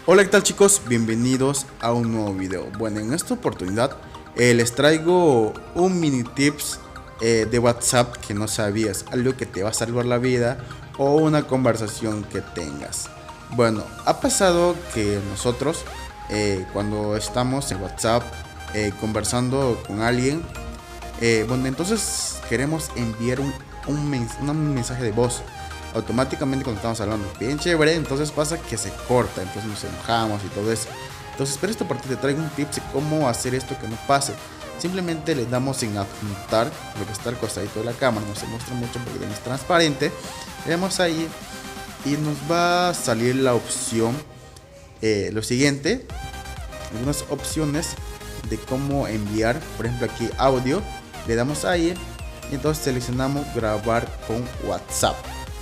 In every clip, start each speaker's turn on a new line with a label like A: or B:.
A: Hola, ¿qué tal chicos? Bienvenidos a un nuevo video. Bueno, en esta oportunidad les traigo un mini tips de WhatsApp que no sabías, algo que te va a salvar la vida o una conversación que tengas. Bueno, ha pasado que nosotros cuando estamos en WhatsApp conversando con alguien, bueno, entonces queremos enviar un mensaje de voz. Automáticamente cuando estamos hablando bien chévere, entonces pasa que se corta, entonces nos enojamos y todo eso. Entonces, pero esta parte te traigo un tip de cómo hacer esto que no pase. Simplemente le damos en adjuntar, lo que está al costadito de la cámara, no se muestra mucho porque no es transparente. Le damos ahí y nos va a salir la opción, lo siguiente, algunas opciones de cómo enviar. Por ejemplo, aquí audio, le damos ahí y entonces seleccionamos grabar con WhatsApp.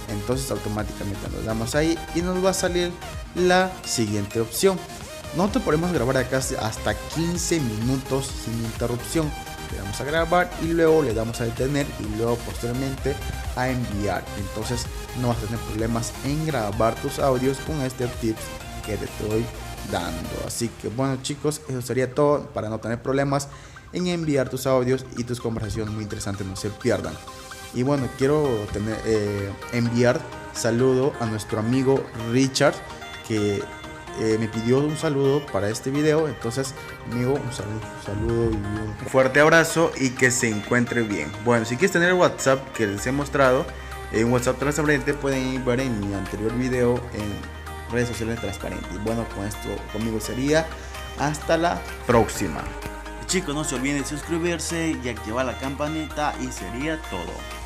A: Entonces automáticamente nos damos ahí y nos va a salir la siguiente opción. Nosotros podemos grabar acá hasta 15 minutos sin interrupción. Le damos a grabar y luego le damos a detener y luego posteriormente a enviar. Entonces no vas a tener problemas en grabar tus audios con este tips que te estoy dando. Así que bueno chicos, eso sería todo para no tener problemas en enviar tus audios y tus conversaciones muy interesantes no se pierdan. Y bueno, quiero enviar saludo a nuestro amigo Richard, que me pidió un saludo para este video. Entonces, amigo, un saludo y un fuerte abrazo y que se encuentre bien. Bueno, si quieres tener el WhatsApp que les he mostrado, un WhatsApp transparente, pueden ver en mi anterior video en redes sociales transparentes. Y bueno, con esto conmigo sería hasta la próxima.
B: Chicos, no se olviden de suscribirse y activar la campanita y sería todo.